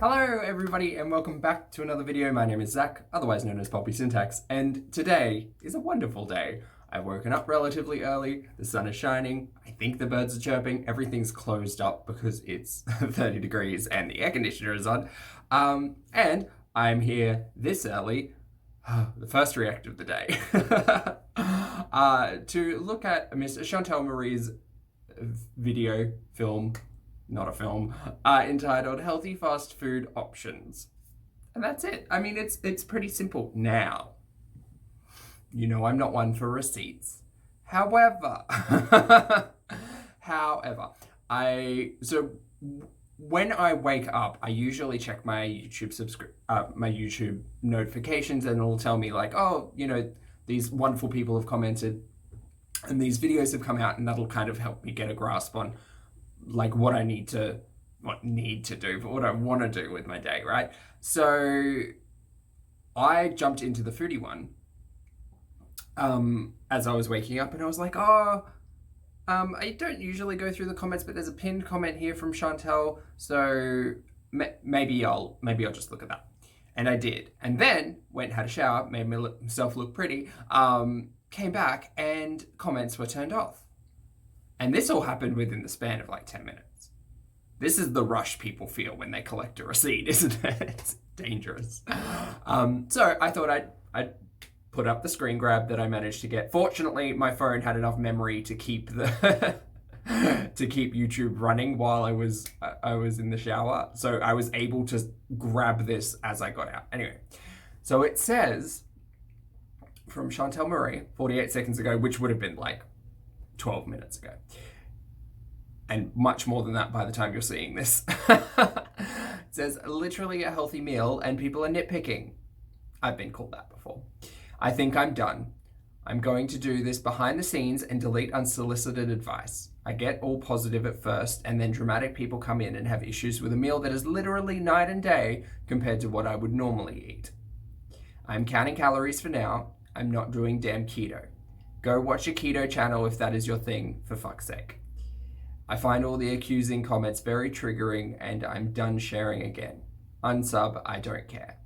Hello everybody and welcome back to another video. My name is Zach, otherwise known as Pulpy Syntax, and today is a wonderful day. I've woken up relatively early, the sun is shining, I think the birds are chirping, everything's closed up because it's 30 degrees and the air conditioner is on. And I'm here this early, the first react of the day, to look at Miss Chantal Marie's film, not a film, entitled Healthy Fast Food Options. And that's it. I mean, it's pretty simple now. You know, I'm not one for receipts. However, when I wake up, I usually check my YouTube notifications, and it'll tell me like, oh, you know, these wonderful people have commented and these videos have come out, and that'll kind of help me get a grasp on like what I want to do, but what I want to do with my day, right? So I jumped into the Foodie one as I was waking up, and I was like, I don't usually go through the comments, but there's a pinned comment here from Chantal, so maybe I'll just look at that. And I did, and then went and had a shower, made myself look pretty, came back, and comments were turned off. And this all happened within the span of like 10 minutes. This is the rush people feel when they collect a receipt, isn't it? It's dangerous. So I thought I'd put up the screen grab that I managed to get. Fortunately, my phone had enough memory to keep to keep YouTube running while I was in the shower. So I was able to grab this as I got out. Anyway, so it says from Chantal Marie 48 seconds ago, which would have been like 12 minutes ago, and much more than that by the time you're seeing this. It says, literally a healthy meal and people are nitpicking. I've been called that before. I think I'm done. I'm going to do this behind the scenes and delete unsolicited advice. I get all positive at first, and then dramatic people come in and have issues with a meal that is literally night and day compared to what I would normally eat. I'm counting calories for now. I'm not doing damn keto. Go watch a keto channel if that is your thing, for fuck's sake. I find all the accusing comments very triggering, and I'm done sharing again. Unsub, I don't care.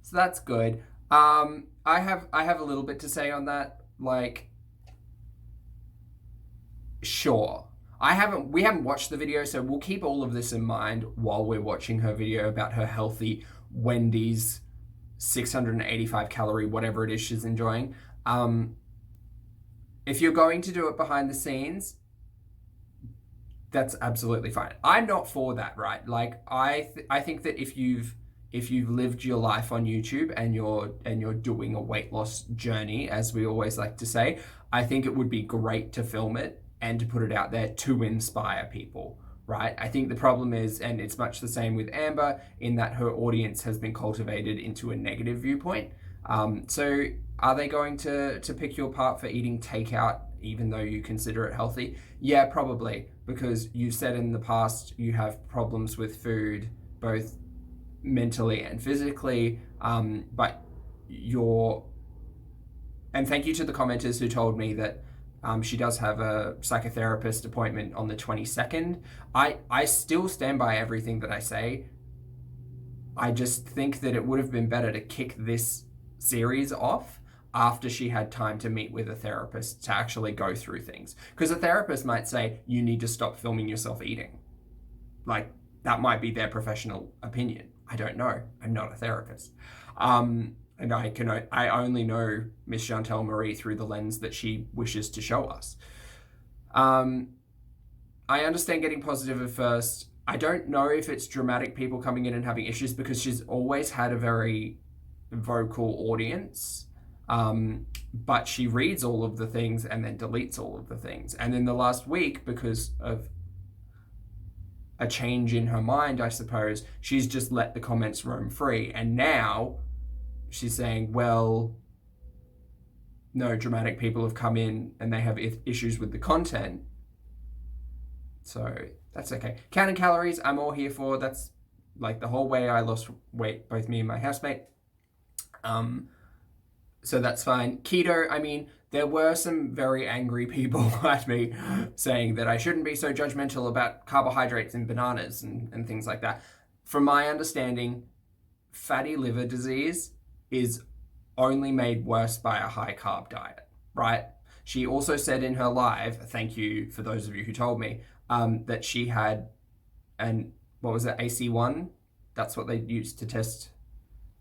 So that's good. I have a little bit to say on that. Like, sure. We haven't watched the video, so we'll keep all of this in mind while we're watching her video about her healthy Wendy's 685 calorie, whatever it is she's enjoying. If you're going to do it behind the scenes, that's absolutely fine. I'm not for that, right? Like, I think that if you've lived your life on YouTube and you're doing a weight loss journey, as we always like to say, I think it would be great to film it and to put it out there to inspire people, right? I think the problem is, and it's much the same with Amber, in that her audience has been cultivated into a negative viewpoint. So are they going to pick you apart for eating takeout even though you consider it healthy? Yeah, probably, because you said in the past you have problems with food, both mentally and physically, and thank you to the commenters who told me that she does have a psychotherapist appointment on the 22nd. I still stand by everything that I say. I just think that it would have been better to kick this series off after she had time to meet with a therapist to actually go through things. Because a therapist might say, you need to stop filming yourself eating. Like, that might be their professional opinion. I don't know. I'm not a therapist. And I only know Miss Chantal Marie through the lens that she wishes to show us. I understand getting positive at first. I don't know if it's dramatic people coming in and having issues, because she's always had a very vocal audience. But she reads all of the things and then deletes all of the things. And in the last week, because of a change in her mind, I suppose, she's just let the comments roam free. And now she's saying, well, no, dramatic people have come in and they have issues with the content. So that's okay. Counting calories, I'm all here for. That's like the whole way I lost weight, both me and my housemate. So that's fine. Keto, I mean, there were some very angry people at me saying that I shouldn't be so judgmental about carbohydrates in bananas and things like that. from my understanding, fatty liver disease is only made worse by a high carb diet, right? She also said in her live, thank you for those of you who told me, that she had what was it, AC1? That's what they used to test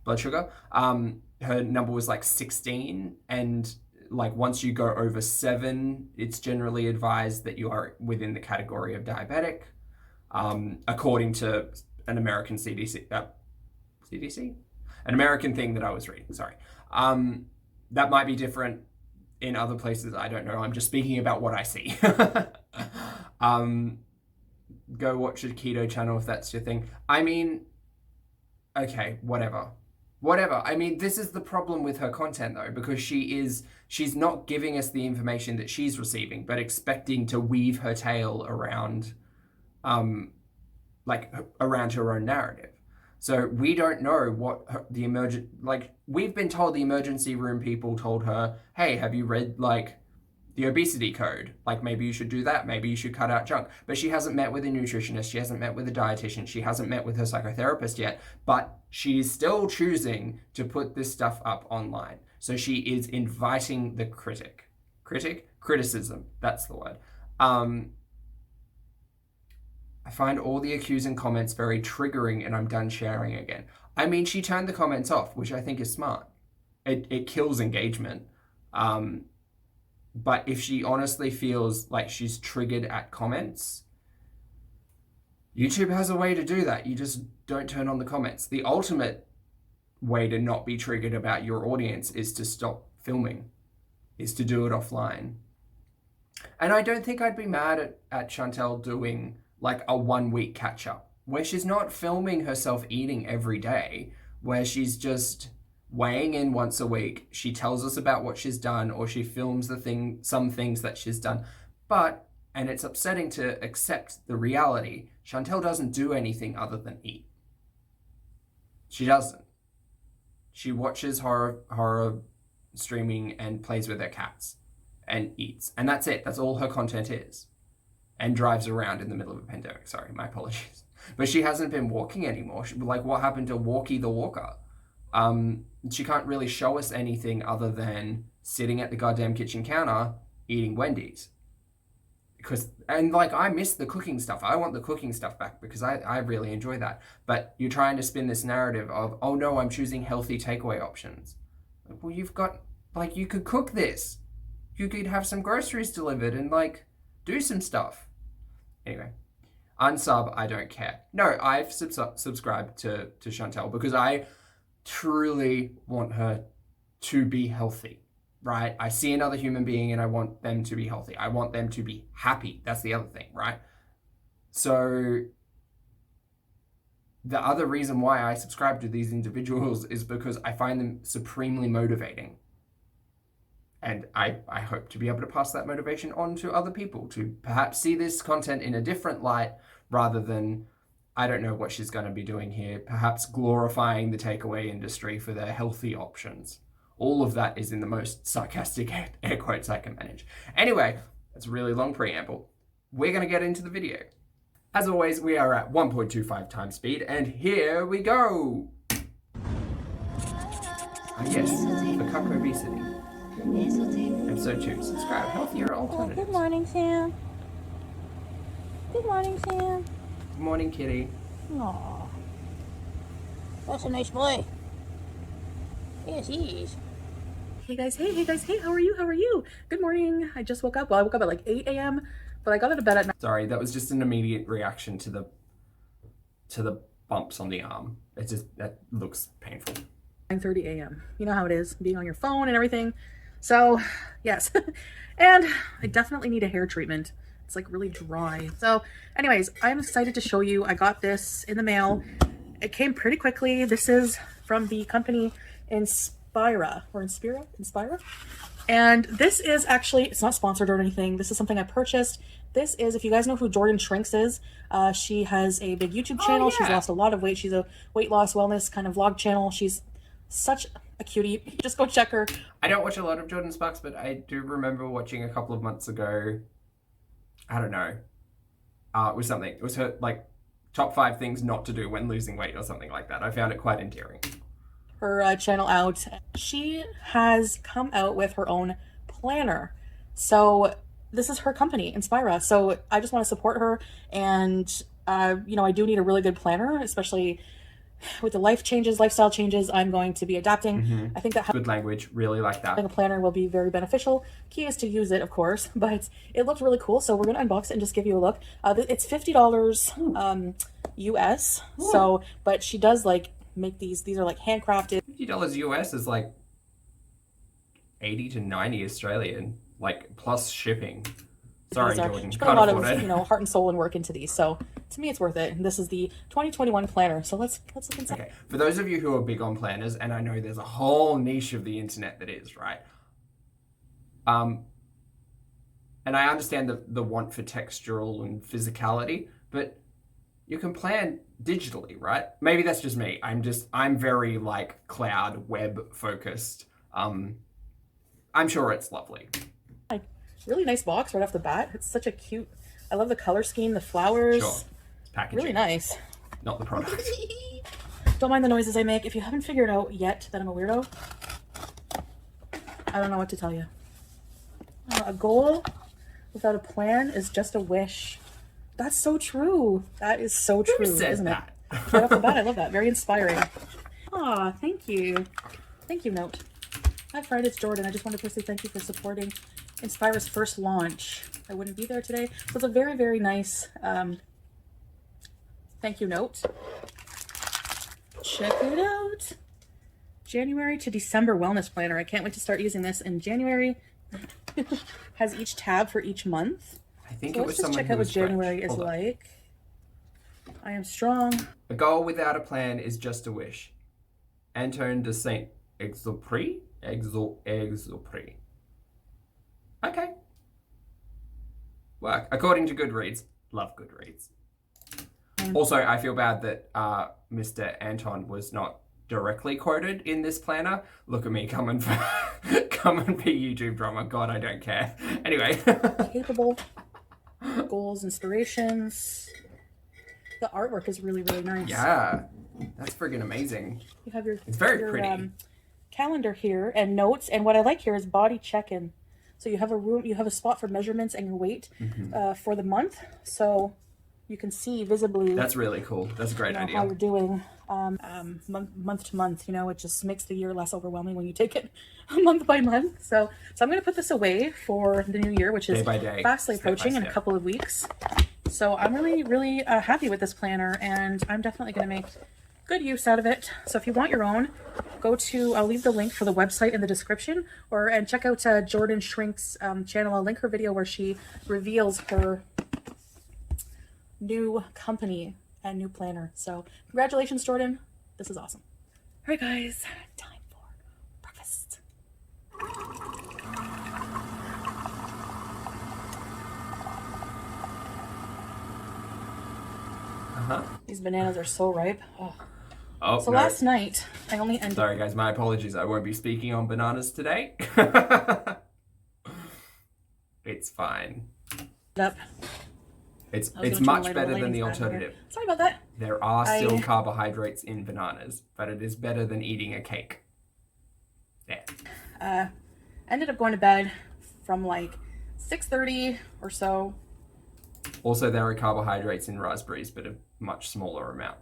blood sugar. Her number was like 16, and like once you go over 7, it's generally advised that you are within the category of diabetic, according to an American CDC, an American thing that I was reading. Sorry, that might be different in other places. I don't know. I'm just speaking about what I see. Go watch a keto channel if that's your thing. I mean, okay, whatever. I mean, this is the problem with her content though, because she's not giving us the information that she's receiving, but expecting to weave her tale around, around her own narrative. So we don't know what we've been told the emergency room people told her, hey, have you read the obesity code? Like maybe you should do that. Maybe you should cut out junk. But she hasn't met with a nutritionist. She hasn't met with a dietitian. She hasn't met with her psychotherapist yet, but she's still choosing to put this stuff up online. So she is inviting the criticism. That's the word. I find all the accusing comments very triggering and I'm done sharing again. I mean, she turned the comments off, which I think is smart. It kills engagement. But if she honestly feels like she's triggered at comments, YouTube has a way to do that. You just don't turn on the comments. The ultimate way to not be triggered about your audience is to stop filming, is to do it offline. And I don't think I'd be mad at Chantal doing like a 1-week catch up where she's not filming herself eating every day, where she's just weighing in once a week. She tells us about what she's done, or she films some things that she's done. But, and it's upsetting to accept the reality, Chantal doesn't do anything other than eat. She doesn't. She watches horror streaming and plays with her cats and eats. And that's it. That's all her content is. And drives around in the middle of a pandemic. Sorry, my apologies. But she hasn't been walking anymore. What happened to Walkie the Walker? She can't really show us anything other than sitting at the goddamn kitchen counter eating Wendy's. I miss the cooking stuff. I want the cooking stuff back because I really enjoy that. But you're trying to spin this narrative of, oh no, I'm choosing healthy takeaway options. Well, you've got, you could cook this. You could have some groceries delivered and do some stuff. Anyway, unsub, I don't care. No, I've subscribed to Chantal because I truly want her to be healthy, right? I see another human being and I want them to be healthy. I want them to be happy. That's the other thing, right? So the other reason why I subscribe to these individuals is because I find them supremely motivating. And I hope to be able to pass that motivation on to other people to perhaps see this content in a different light rather than, I don't know what she's going to be doing here, perhaps glorifying the takeaway industry for their healthy options. All of that is in the most sarcastic air quotes I can manage. Anyway, that's a really long preamble. We're going to get into the video. As always, we are at 1.25 times speed, and here we go! Yes, for cup obesity. Episode 2, subscribe, healthier alternatives. Good morning, Sam. Good morning, Sam. Good morning, kitty. Aww. That's a nice boy. Yes, he is. Hey guys, hey, how are you? Good morning. I just woke up. Well, I woke up at 8 a.m., but I got out of bed at 9. Sorry, that was just an immediate reaction to the bumps on the arm. That looks painful. 9:30 a.m. You know how it is, being on your phone and everything. So, yes. And I definitely need a hair treatment. It's really dry. So, anyways, I'm excited to show you. I got this in the mail. It came pretty quickly. This is from the company Inspira. And this is actually, it's not sponsored or anything. This is something I purchased. This is, if you guys know who Jordan Shrinks is, she has a big YouTube channel. Oh, yeah. She's lost a lot of weight. She's a weight loss wellness kind of vlog channel. She's such a cutie. Just go check her. I don't watch a lot of Jordan Sparks, but I do remember watching a couple of months ago, I don't know, it was something. It was her, top 5 things not to do when losing weight or something like that. I found it quite endearing. Her channel out. She has come out with her own planner. So this is her company, Inspira. So I just want to support her. And, you know, I do need a really good planner, especially with the life changes, lifestyle changes I'm going to be adapting. I think that Good language. Really like that. having a planner will be very beneficial. Key is to use it, of course, but it looked really cool. So we're going to unbox it and just give you a look. It's $50 US. So, but she does like make these are like handcrafted. $50 US is like 80 to 90 Australian, like plus shipping. Sorry, Jordan. She put a lot of, you know, heart and soul and work into these. So to me, it's worth it. And this is the 2021 planner. So let's look inside. Okay, for those of you who are big on planners, and I know there's a whole niche of the internet that is, right? And I understand the want for textural and physicality, but you can plan digitally, right? Maybe that's just me. I'm very like cloud web focused. I'm sure it's lovely. Really nice box right off the bat. It's such a cute, I love the color scheme, the flowers. Sure. It's packaging. Really nice. Not the product. Don't mind the noises I make. If you haven't figured out yet that I'm a weirdo, I don't know what to tell you. A goal without a plan is just a wish. That's so true. That is so true, Who said isn't that? it? Right off the bat, I love that. Very inspiring. Aw, thank you. Thank you, note. Hi, Fred, it's Jordan. I just wanted to say thank you for supporting Inspira's first launch. I wouldn't be there today. So it's a very, very nice thank you note. Check it out. January to December wellness planner. I can't wait to start using this in January. Has each tab for each month. I think So it let's was just someone check who out what was French. January is Hold on. like. I am strong. A goal without a plan is just a wish. Antoine de Saint-Exupéry? Exupéry. Okay. Work. According to Goodreads. Love Goodreads. Also, I feel bad that Mr. Anton was not directly quoted in this planner. Look at me coming for YouTube drama. God, I don't care. Anyway. Capable. Goals, inspirations. The artwork is really, really nice. Yeah. That's friggin' amazing. You have your, It's very pretty. Calendar here and notes. And what I like here is body check-in. So you have a room, you have a spot for measurements and your weight for the month. So you can see visibly. That's really cool. That's a great idea. How you're doing month to month. You know, it just makes the year less overwhelming when you take it month by month. So I'm going to put this away for the new year, which is Day by day, fastly step by approaching in a step. couple of weeks. So I'm really, really happy with this planner, and I'm definitely going to make good use out of it. So if you want your own, go to, I'll leave the link for the website in the description, and check out Jordan Shrink's channel. I'll link her video where she reveals her new company and new planner. So congratulations, Jordan. This is awesome. All right, guys, time for breakfast. These bananas are so ripe. Oh. Oh, So no. last night, I only ended Sorry, guys. My apologies. I won't be speaking on bananas today. It's fine. up. It's I was gonna turn much the light on, better than the lighting's bad in here. alternative. Sorry about that. There are still carbohydrates in bananas, but it is better than eating a cake. There. Ended up going to bed from like 6:30 or so. Also, there are carbohydrates in raspberries, but a much smaller amount.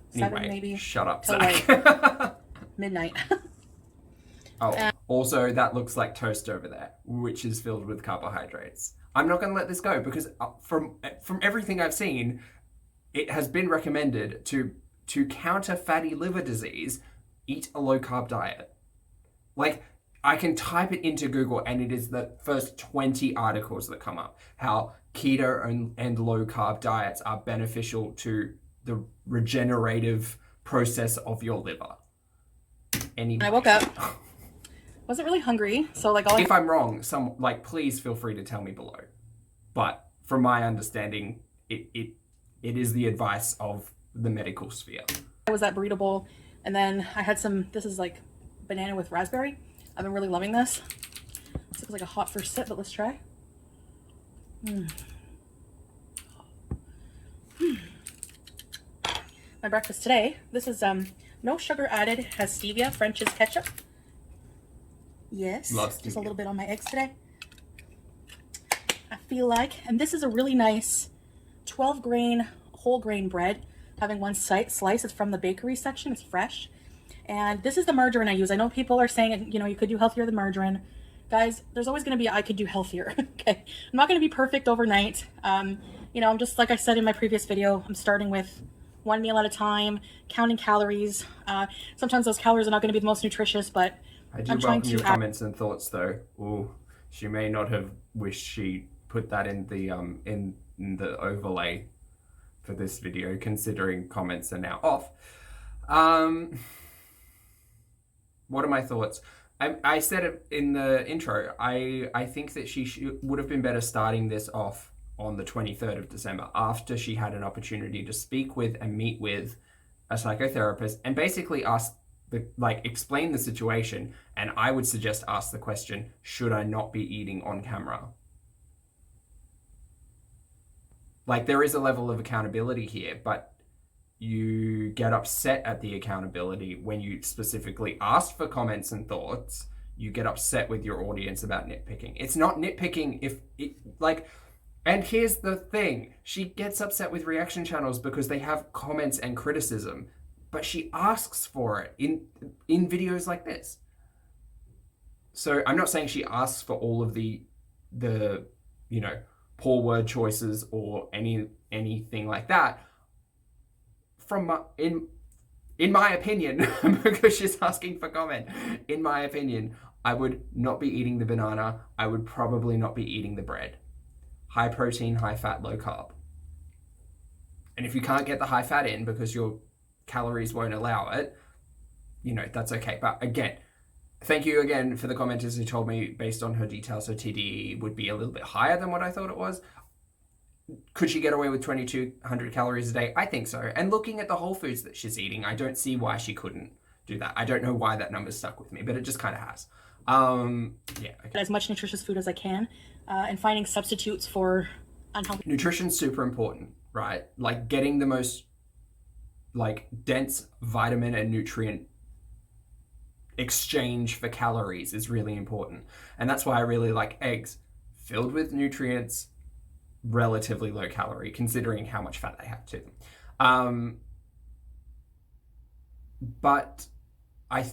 7 Anyway, maybe. shut up, till Zach. Midnight. Oh, also, that looks like toast over there, which is filled with carbohydrates. I'm not going to let this go because from everything I've seen, it has been recommended to counter fatty liver disease, eat a low-carb diet. Like, I can type it into Google and it is the first 20 articles that come up. How keto and low-carb diets are beneficial to the regenerative process of your liver. Anyway. I woke up. Wasn't really hungry, so like all If I'm wrong, please feel free to tell me below. But from my understanding, it is the advice of the medical sphere. I was that burrito bowl, and then I had some. This is like banana with raspberry. I've been really loving this. This looks like a hot first sip, but let's try. my breakfast today. This is no sugar added, has stevia, French's ketchup. Yes, Love stevia. just a little bit on my eggs today. I feel like, and this is a really nice 12 grain whole grain bread. Having one slice, it's from the bakery section, it's fresh. And this is the margarine I use. I know people are saying, you know, you could do healthier than margarine. Guys, there's always going to be, I could do healthier. Okay. I'm not going to be perfect overnight. You know, I'm just, like I said in my previous video, I'm starting with one meal at a time, counting calories. Sometimes those calories are not going to be the most nutritious, but I do I'm trying welcome your to comments and thoughts, though. Ooh, she may not have wished she put that in the overlay for this video, considering comments are now off. What are my thoughts? I said it in the intro. I think that she would have been better starting this off on the 23rd of December after she had an opportunity to speak with and meet with a psychotherapist and basically explain the situation. And I would suggest ask the question, should I not be eating on camera? Like, there is a level of accountability here, but you get upset at the accountability when you specifically ask for comments and thoughts. You get upset with your audience about nitpicking. It's not nitpicking if it, like, and here's the thing. She gets upset with reaction channels because they have comments and criticism, but she asks for it in videos like this. So I'm not saying she asks for all of the you know, poor word choices or anything like that. In my opinion, because she's asking for comment, in my opinion, I would not be eating the banana. I would probably not be eating the bread. High protein, high fat, low carb. And if you can't get the high fat in because your calories won't allow it, you know, that's okay. But again, thank you again for the commenters who told me based on her details, her TDE would be a little bit higher than what I thought it was. Could she get away with 2,200 calories a day? I think so. And looking at the whole foods that she's eating, I don't see why she couldn't do that. I don't know why that number stuck with me, but it just kind of has. Yeah. Okay. as much nutritious food as I can, and finding substitutes for unhealthy. Nutrition's super important, right? Like getting the most dense vitamin and nutrient exchange for calories is really important. And that's why I really like eggs filled with nutrients, relatively low calorie, considering how much fat they have to them. But I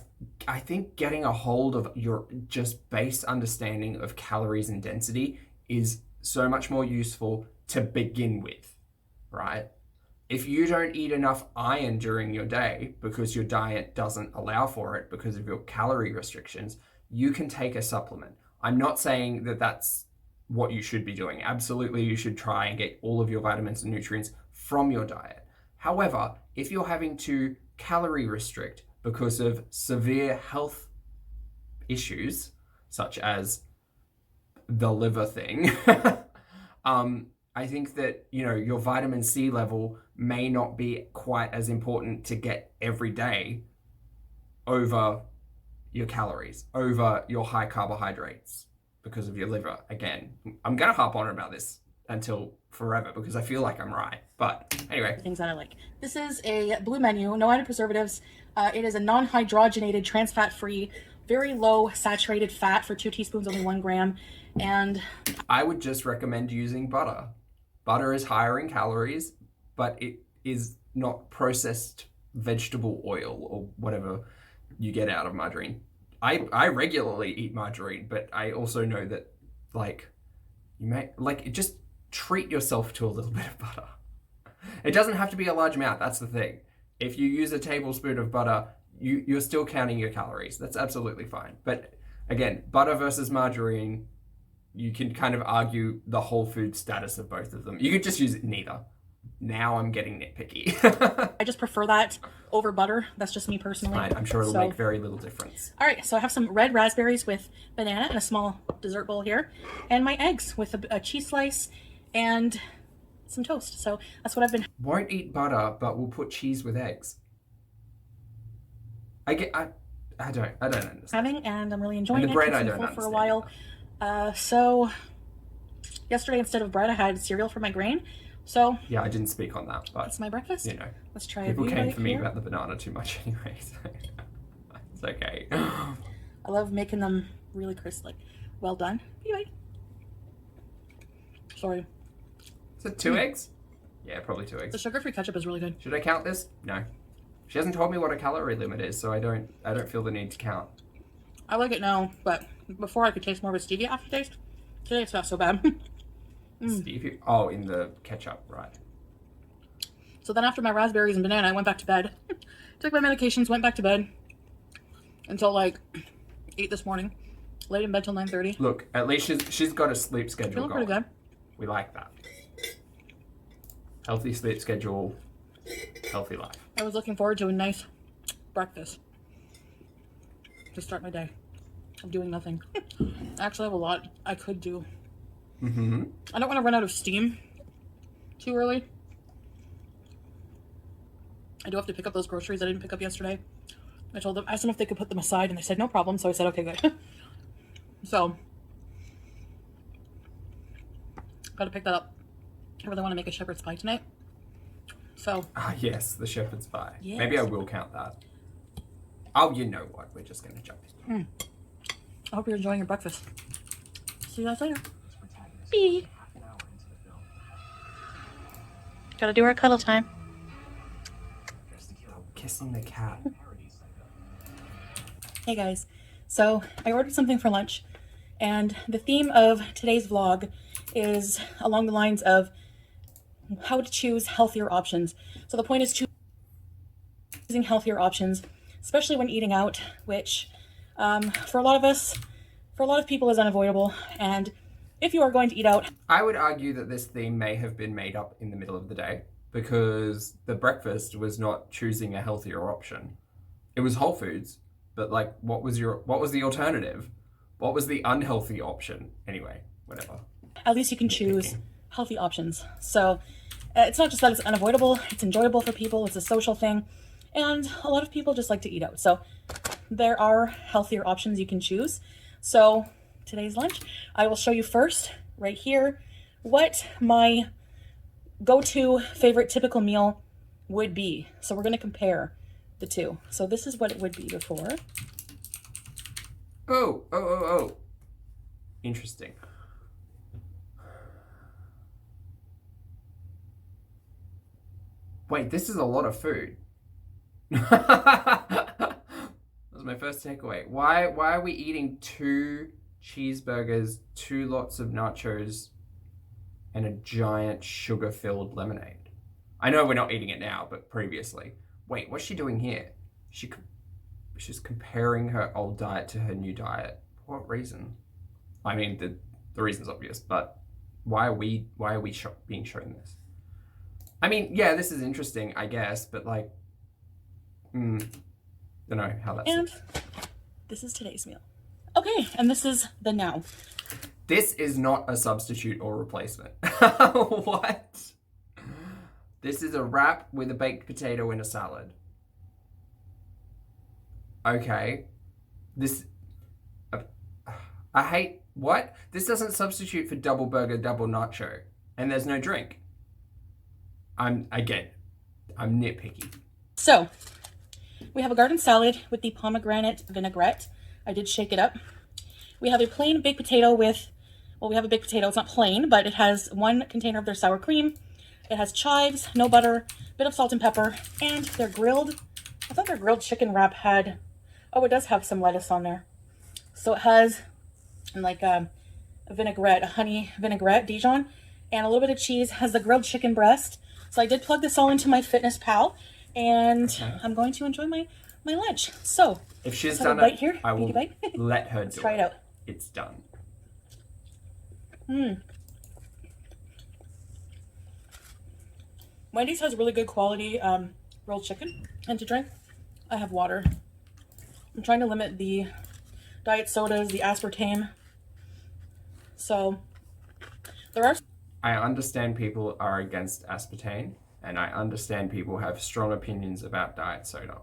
think getting a hold of your just base understanding of calories and density is so much more useful to begin with, right? If you don't eat enough iron during your day because your diet doesn't allow for it because of your calorie restrictions, you can take a supplement. I'm not saying that that's what you should be doing. Absolutely, you should try and get all of your vitamins and nutrients from your diet. However, if you're having to calorie restrict because of severe health issues, such as the liver thing, I think that, you know, your vitamin C level may not be quite as important to get every day over your calories, over your high carbohydrates because of your liver. Again, I'm going to harp on about this until forever because I feel like I'm right. But anyway. Things that I like. This is a blue menu, no added preservatives. It is a non-hydrogenated, trans fat-free, very low saturated fat for 2 teaspoons, only 1 gram. And I would just recommend using butter. Butter is higher in calories, but it is not processed vegetable oil or whatever you get out of margarine. I regularly eat margarine, but I also know that you may just treat yourself to a little bit of butter. It doesn't have to be a large amount. That's the thing. If you use a tablespoon of butter, you're still counting your calories. That's absolutely fine. But again, butter versus margarine, you can kind of argue the whole food status of both of them. You could just use neither. Now I'm getting nitpicky. I just prefer that over butter. That's just me personally. Fine. I'm sure it'll make very little difference. All right, so I have some red raspberries with banana and a small dessert bowl here, and my eggs with a cheese slice and some toast. So that's what I've been. Won't eat butter, but we'll put cheese with eggs. I don't understand. Having, and I'm really enjoying and the bread it. I don't full understand for a while. So yesterday instead of bread, I had cereal for my grain So Yeah, I didn't speak on that, but that's my breakfast. you know, Let's try people a came bite for me here. about the banana too much anyway, so it's okay. I love making them really crisp. Like, well done. Bite. Sorry. Is it 2 eggs? Yeah, probably 2 The eggs. sugar-free ketchup is really good. Should I count this? No. She hasn't told me what a calorie limit is, so I don't feel the need to count. I like it now, but before I could taste more of a stevia aftertaste. Today it's not so bad. Stevie? Oh, in the ketchup, right. So then after my raspberries and banana, I went back to bed. Took my medications, went back to bed until like 8 this morning. Laid in bed till 9:30. Look, at least she's got a sleep schedule Feeling going. pretty good. We like that. Healthy sleep schedule, healthy life. I was looking forward to a nice breakfast to start my day. I'm doing nothing. I actually have a lot I could do. Mm-hmm. I don't want to run out of steam too early. I do have to pick up those groceries I didn't pick up yesterday. I asked them if they could put them aside, and they said no problem, so I said okay, good. So, gotta pick that up. I really want to make a shepherd's pie tonight. So. Ah, yes, the shepherd's pie. Yes. Maybe I will count that. Oh, you know what? We're just going to jump in. I hope you're enjoying your breakfast. See you guys later. Bye. Gotta do our cuddle time. Kissing the cat. Hey guys, so I ordered something for lunch, and the theme of today's vlog is along the lines of how to choose healthier options. So the point is choosing healthier options, especially when eating out, which for a lot of people is unavoidable. And if you are going to eat out, I would argue that this theme may have been made up in the middle of the day because the breakfast was not choosing a healthier option. It was Whole Foods, but like, what was the alternative? What was the unhealthy option? Anyway, whatever. at least you can choose healthy options. So it's not just that it's unavoidable, it's enjoyable for people, it's a social thing, and a lot of people just like to eat out. So there are healthier options you can choose. So today's lunch, I will show you first, right here, what my go-to favorite typical meal would be. So we're going to compare the two. So this is what it would be before. Oh. Interesting. Wait, this is a lot of food. That was my first takeaway. Why are we eating 2 cheeseburgers, 2 lots of nachos, and a giant sugar-filled lemonade? I know we're not eating it now, but previously. Wait, what's she doing here? She's comparing her old diet to her new diet. For what reason? I mean, the reason's obvious, but why are we being shown this? I mean, yeah, this is interesting, I guess, but like, don't know how that's. And this is today's meal. Okay, and this is the now. This is not a substitute or replacement. What? This is a wrap with a baked potato in a salad. Okay. This... I hate... What? This doesn't substitute for double burger, double nacho. And there's no drink. I'm nitpicky. So, we have a garden salad with the pomegranate vinaigrette. I did shake it up. We have a plain baked potato with... Well, we have a baked potato. It's not plain, but it has 1 container of their sour cream. It has chives, no butter, bit of salt and pepper, and they're grilled. I thought their grilled chicken wrap had... Oh, it does have some lettuce on there. So it has like a vinaigrette, a honey vinaigrette, Dijon, and a little bit of cheese. Has the grilled chicken breast. So I did plug this all into my Fitness Pal, and okay. I'm going to enjoy my lunch. So if she's done bite it, here, I will let her Let's try it out. It's done. Wendy's has really good quality grilled chicken. And to drink, I have water. I'm trying to limit the diet sodas, the aspartame. So there are... I understand people are against aspartame, and I understand people have strong opinions about diet soda.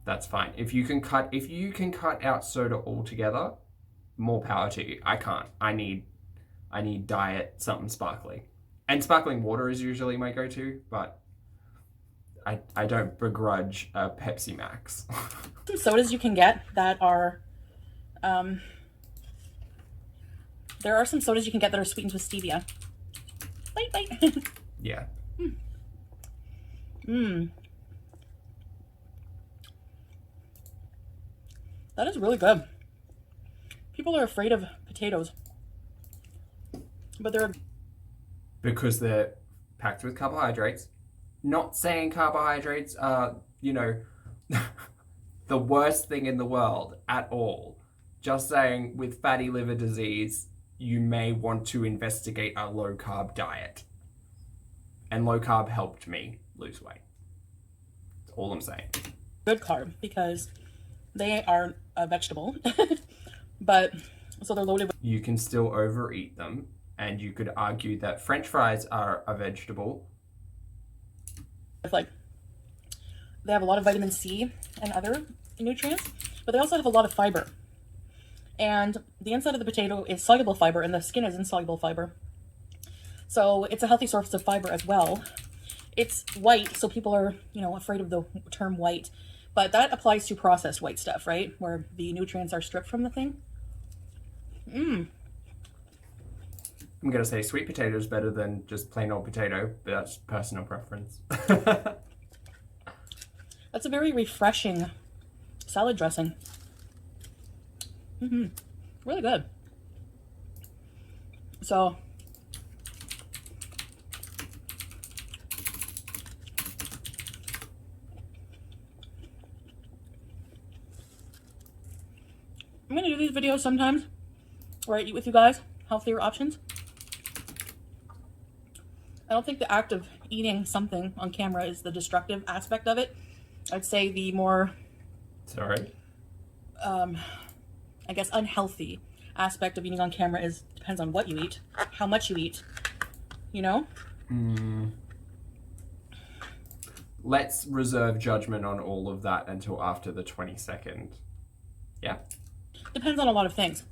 That's fine. If you can cut out soda altogether, more power to you. I can't. I need diet something sparkly. And sparkling water is usually my go-to, but I don't begrudge a Pepsi Max. Some sodas you can get that are, there are some sodas you can get that are sweetened with stevia. Bite, bite. Yeah. That is really good. People are afraid of potatoes, but they're Because they're packed with carbohydrates. Not saying carbohydrates are, you know, the worst thing in the world at all. Just saying with fatty liver disease, you may want to investigate a low carb diet. And low carb helped me lose weight. That's all I'm saying. good carb because they are a vegetable, but so they're loaded with. You can still overeat them, and you could argue that French fries are a vegetable. Like, they have a lot of vitamin C and other nutrients, but they also have a lot of fiber. And the inside of the potato is soluble fiber, and the skin is insoluble fiber. So it's a healthy source of fiber as well. It's white, so people are, afraid of the term white, but that applies to processed white stuff, right? Where the nutrients are stripped from the thing. I'm going to say sweet potato is better than just plain old potato, but that's personal preference. That's a very refreshing salad dressing. Really good. So, I'm going to do these videos sometimes where I eat with you guys, healthier options. I don't think the act of eating something on camera is the destructive aspect of it. I'd say the more, Sorry? I guess, unhealthy aspect of eating on camera depends on what you eat, how much you eat, Let's reserve judgment on all of that until after the 22nd. Yeah? Depends on a lot of things.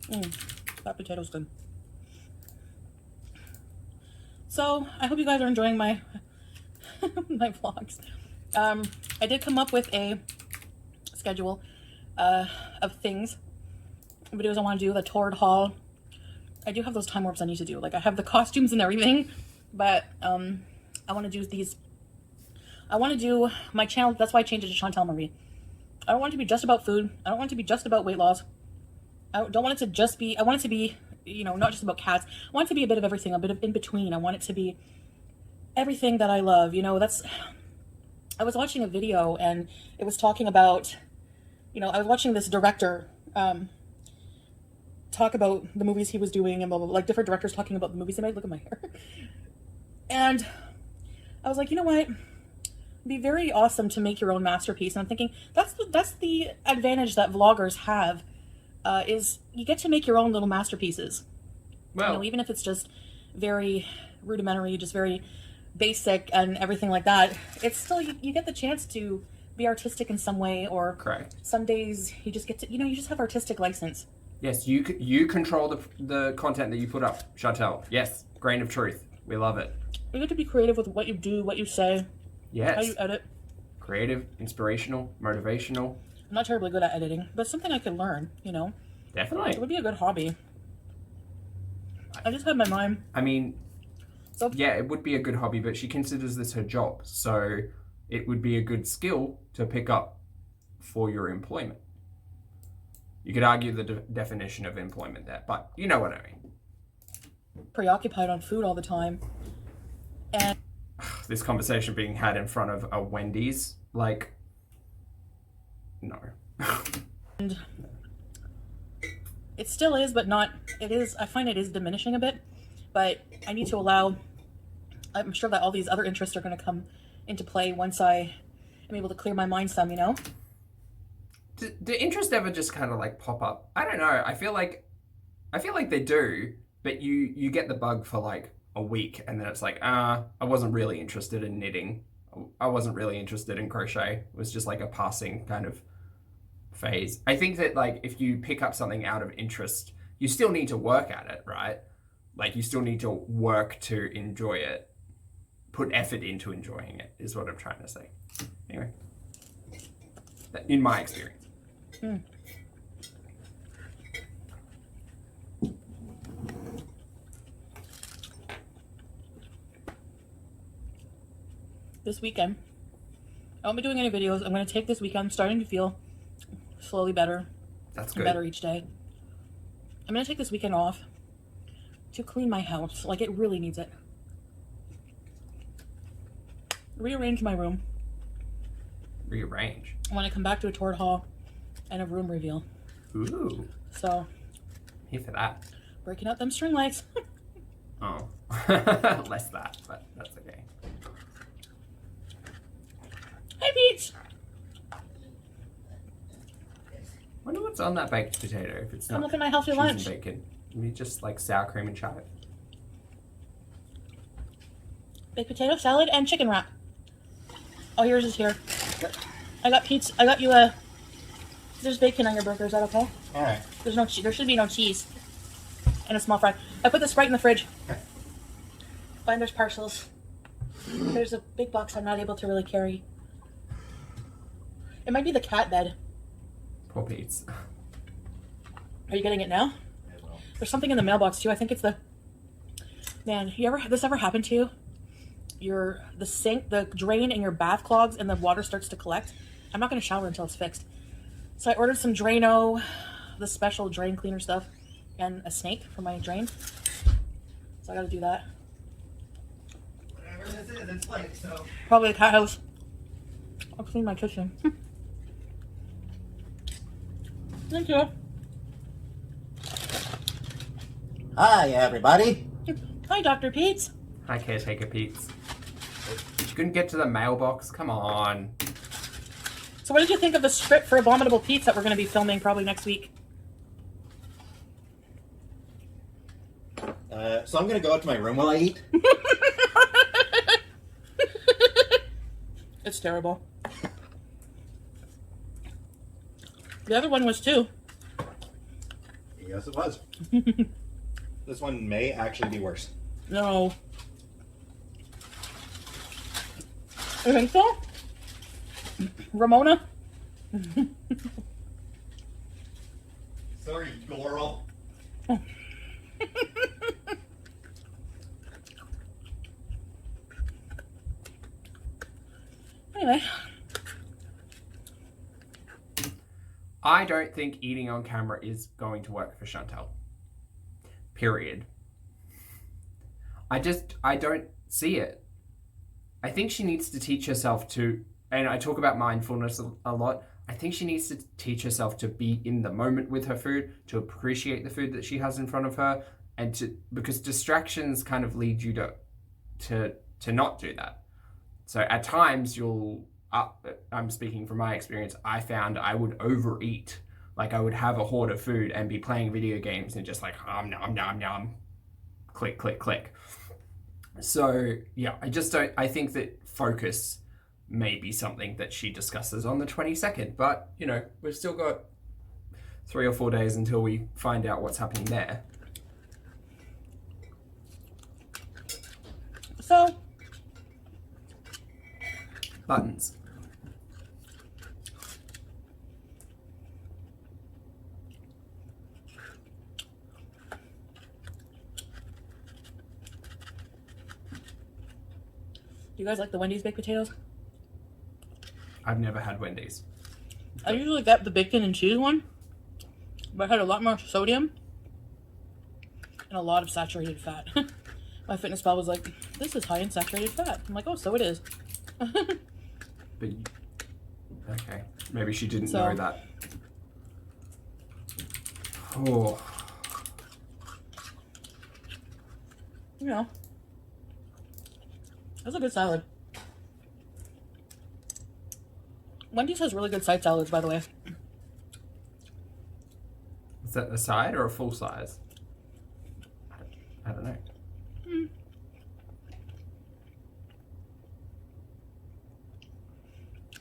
That potato's good. So, I hope you guys are enjoying my my vlogs. I did come up with a schedule of things, videos I want to do, the Tord haul. I do have those time warps I need to do. Like, I have the costumes and everything, but I want to do these. I want to do my channel. That's why I changed it to Chantal Marie. I don't want it to be just about food. I don't want it to be just about weight loss. I don't want it to just be, I want it to be, not just about cats. I want it to be a bit of everything, a bit of in between. I want it to be everything that I love. I was watching a video and it was talking about, I was watching this director talk about the movies he was doing and blah, blah, blah, like different directors talking about the movies they made. Look at my hair. And I was like, you know what? It'd be very awesome to make your own masterpiece. And I'm thinking that's the advantage that vloggers have, is you get to make your own little masterpieces. Well, Even if it's just very rudimentary, just very basic and everything like that, it's still, you get the chance to be artistic in some way, or correct. some days you just get to, you just have artistic license. Yes, you control the content that you put up, Chantal. Yes, grain of truth. We love it. You get to be creative with what you do, what you say, Yes. how you edit. Creative, inspirational, motivational. I'm not terribly good at editing, but it's something I could learn, It Definitely. would be a good hobby. I just had my mind. I mean, So, yeah, it would be a good hobby, but she considers this her job. So it would be a good skill to pick up for your employment. You could argue the definition of employment there, but you know what I mean. preoccupied on food all the time. And This conversation being had in front of a Wendy's, like, no. and it still is, but not, it is, I find it is diminishing a bit, but I need to allow, I'm sure that all these other interests are going to come into play once I am able to clear my mind some, Do interest ever just kind of like pop up? I don't know. I feel like they do, but you get the bug for like a week, and then it's like, I wasn't really interested in knitting. I wasn't really interested in crochet. It was just like a passing kind of phase. I think that like if you pick up something out of interest you still need to work at it, right? Like you still need to work to enjoy it, put effort into enjoying it, is what I'm trying to say. Anyway, in my experience. This weekend, I won't be doing any videos. I'm going to take this weekend. I'm starting to feel slowly better. That's and good. better each day. I'm going to take this weekend off to clean my house. Like, it really needs it. Rearrange my room. Rearrange. When I come back to a tour haul and a room reveal. Ooh. So, Here for that. breaking out them string lights. Oh. Less that, but that's okay. Hi, Peach! Wonder what's on that baked potato if it's Come not look at my healthy cheese lunch. and bacon. Maybe just like sour cream and chive. Baked potato salad and chicken wrap. Oh, yours is here. I got pizza. I got you a. There's bacon on your burger. Is that okay? All right. There's no. There should be no cheese. And a small fry. I put the Sprite in the fridge. And there's parcels. There's a big box I'm not able to really carry. It might be the cat bed. Poor Pete's. Are you getting it now? I will. There's something in the mailbox too. I think it's the. Man, this ever happened to you? The sink, the drain in your bath clogs, and the water starts to collect. I'm not going to shower until it's fixed. So I ordered some Drano, the special drain cleaner stuff, and a snake for my drain. So I got to do that. Whatever this is, it's like so. Probably a cat house. I'll clean my kitchen. Thank you. Hi, everybody. Hi, Dr. Pete's. Hi, Caretaker Pete's. You couldn't get to the mailbox? Come on. So what did you think of the script for Abominable Pete's that we're going to be filming probably next week? So I'm gonna go out to my room while I eat. It's terrible. The other one was too. Yes, it was. This one may actually be worse. No. You think so? Ramona? Sorry, Laurel. Anyway. I don't think eating on camera is going to work for Chantal. Period. I don't see it. I think she needs to teach herself to, and I talk about mindfulness a lot, I think she needs to teach herself to be in the moment with her food, to appreciate the food that she has in front of her, and because distractions kind of lead you to not do that. So at times I'm speaking from my experience, I found I would overeat. Like I would have a hoard of food and be playing video games and just like, nom, nom, nom, click, click, click. So yeah, I think that focus may be something that she discusses on the 22nd, but you know, we've still got 3 or 4 days until we find out what's happening there. So, Buttons. do you guys like the Wendy's baked potatoes? I've never had Wendy's. I usually get the bacon and cheese one, but it had a lot more sodium and a lot of saturated fat. My fitness pal was like, this is high in saturated fat. I'm like, oh, so it is. But okay, maybe she didn't So- know that. Oh, You know, that's a good salad. Wendy's has really good side salads, by the way. is that a side or a full size? I don't know.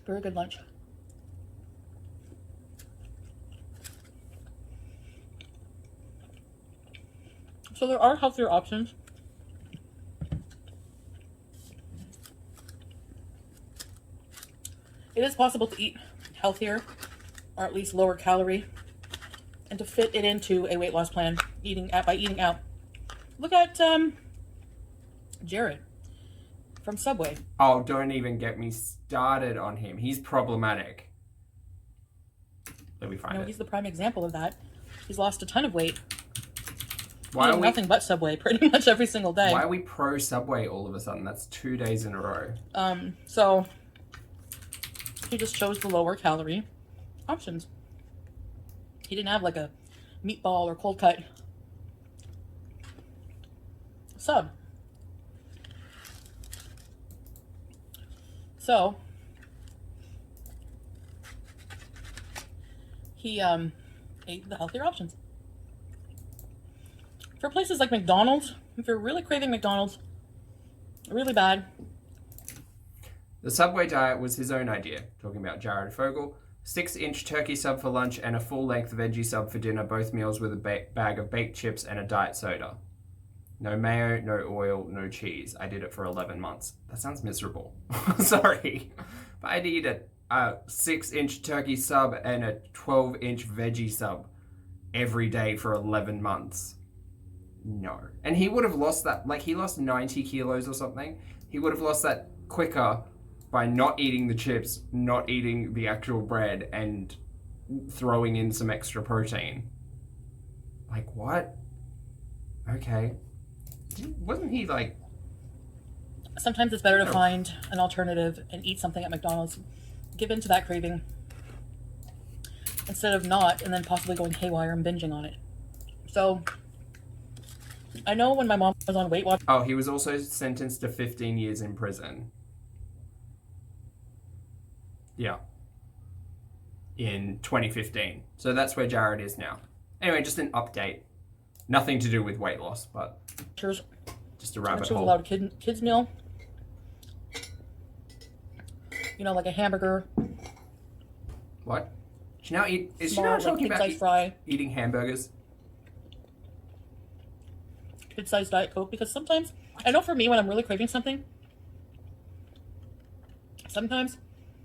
Very good lunch. So there are healthier options. It is possible to eat healthier, or at least lower calorie, and to fit it into a weight loss plan by eating out. Look at Jared from Subway. Oh, don't even get me started on him. He's problematic. Let me find it. He's the prime example of that. He's lost a ton of weight. Why eating nothing but Subway pretty much every single day. Why are we pro Subway all of a sudden? That's 2 days in a row. So he just chose the lower calorie options. He didn't have like a meatball or cold cut sub. So he ate the healthier options. For places like McDonald's, if you're really craving McDonald's really bad. The Subway diet was his own idea, talking about Jared Fogle. 6-inch turkey sub for lunch and a full-length veggie sub for dinner, both meals with a bag of baked chips and a diet soda. No mayo, no oil, no cheese. I did it for 11 months. That sounds miserable. Sorry. But I'd eat a 6-inch turkey sub and a 12-inch veggie sub every day for 11 months. No. And he would have lost that, like he lost 90 kilos or something. He would have lost that quicker by not eating the chips, not eating the actual bread, and throwing in some extra protein. Like, what? Okay. Wasn't he like... Sometimes it's better to find an alternative and eat something at McDonald's. Give in to that craving instead of not, and then possibly going haywire and binging on it. So I know when my mom was on Weight Watchers. Oh, he was also sentenced to 15 years in prison. Yeah. In 2015. So that's where Jared is now. Anyway, just an update. Nothing to do with weight loss, but just a rabbit hole. Allowed kids meal. You know, like a hamburger. What? Is she now talking about eating hamburgers? Kid-sized Diet Coke, because sometimes, I know for me when I'm really craving something, sometimes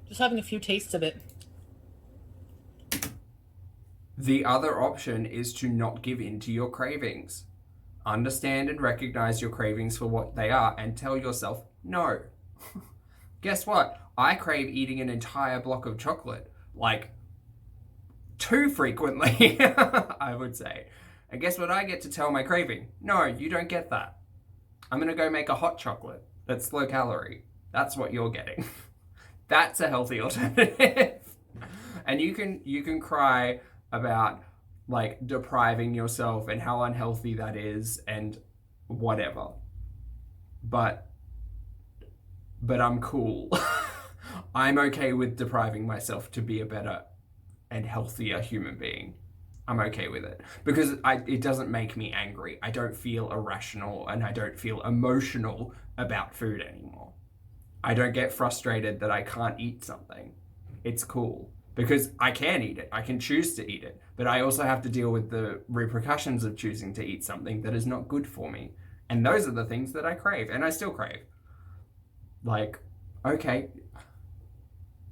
just having a few tastes of it. The other option is to not give in to your cravings. Understand and recognize your cravings for what they are and tell yourself no. Guess what? I crave eating an entire block of chocolate, like too frequently, I would say. And guess what I get to tell my craving? No, you don't get that. I'm gonna go make a hot chocolate that's low calorie. That's what you're getting. That's a healthy alternative. And you can cry about like depriving yourself and how unhealthy that is and whatever. But I'm cool. I'm okay with depriving myself to be a better and healthier human being. I'm okay with it because it doesn't make me angry. I don't feel irrational and I don't feel emotional about food anymore. I don't get frustrated that I can't eat something. It's cool because I can eat it. I can choose to eat it, but I also have to deal with the repercussions of choosing to eat something that is not good for me. And those are the things that I crave and I still crave. Like, okay,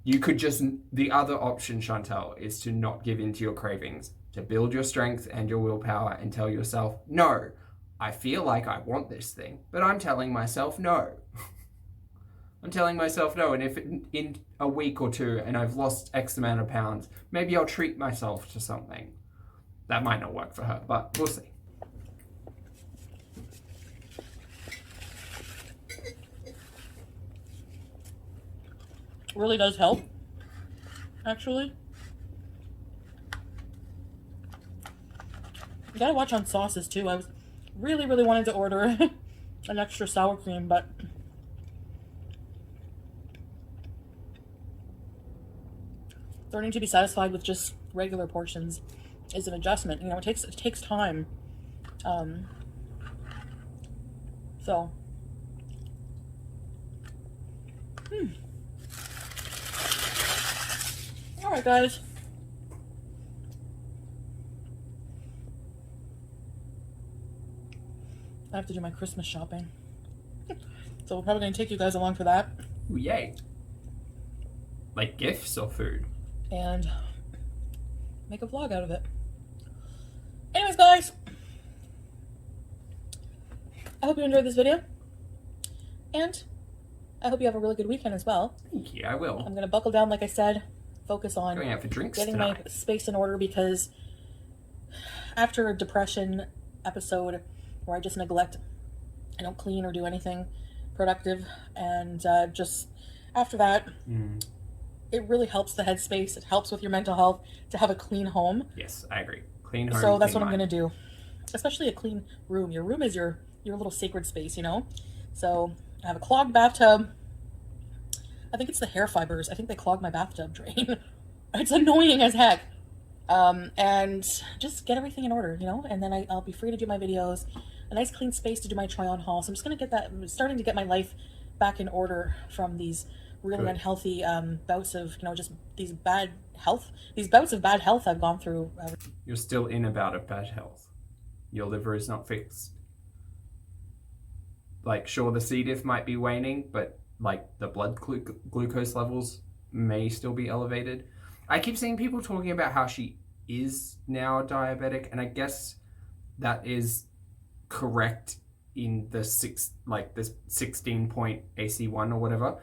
you could just, the other option, Chantal, is to not give in to your cravings, to build your strength and your willpower and tell yourself, no, I feel like I want this thing, but I'm telling myself no. I'm telling myself no, and if in a week or two and I've lost X amount of pounds, maybe I'll treat myself to something. That might not work for her, but we'll see. Really does help, actually. You gotta watch on sauces too. I was really wanting to order an extra sour cream, but learning to be satisfied with just regular portions is an adjustment. You know, it takes time. So. All right, guys. have to do my Christmas shopping. So we're probably going to take you guys along for that. Ooh, yay. Like gifts or food? And make a vlog out of it. Anyways, guys, I hope you enjoyed this video. And I hope you have a really good weekend as well. Thank you, I will. I'm going to buckle down, like I said, focus on Going out for drinks getting tonight. my space in order, because after a depression episode where I just neglect, I don't clean or do anything productive, and just after that, it really helps the headspace. It helps with your mental health to have a clean home. Yes, I agree. Clean home. So that's what clean I'm going mind. to do. Especially a clean room. Your room is your little sacred space, you know? So I have a clogged bathtub. I think it's the hair fibers. I think they clog my bathtub drain. It's annoying as heck. And just get everything in order, you know? And then I'll be free to do my videos. A nice clean space to do my try-on haul. So I'm just going to get that, I'm starting to get my life back in order from these really Good. unhealthy bouts of, you know, just these bouts of bad health I've gone through. You're still in a bout of bad health. Your liver is not fixed. Like, sure, the C. diff might be waning, but like the blood glucose levels may still be elevated. I keep seeing people talking about how she is now diabetic, and I guess that is correct in the 16-point AC1 or whatever.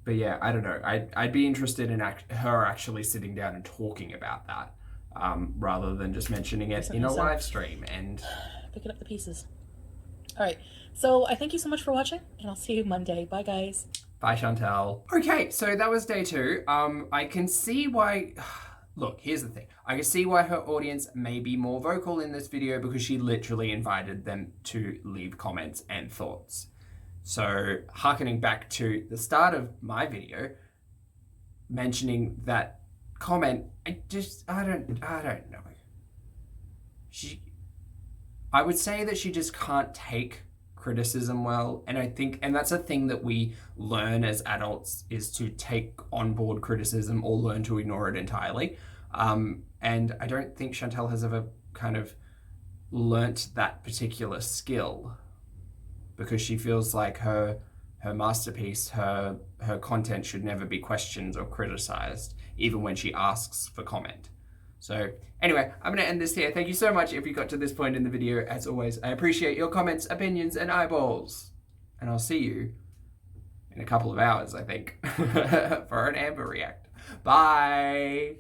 But yeah, I don't know. I'd be interested in her actually sitting down and talking about that, rather than just mentioning it in a live stream and picking up the pieces. All right, so I thank you so much for watching, and I'll see you Monday. Bye, guys. Bye, Chantal. Okay, so that was day 2. I can see why. Look, here's the thing. I can see why her audience may be more vocal in this video, because she literally invited them to leave comments and thoughts. So, hearkening back to the start of my video, mentioning that comment, I don't know. I would say that she just can't take criticism well, and that's a thing that we learn as adults, is to take on board criticism or learn to ignore it entirely. And I don't think Chantal has ever kind of learnt that particular skill, because she feels like her masterpiece, her content should never be questioned or criticized, even when she asks for comment. So anyway, I'm going to end this here. Thank you so much if you got to this point in the video. As always, I appreciate your comments, opinions, and eyeballs. And I'll see you in a couple of hours, I think, for an Amber React. Bye!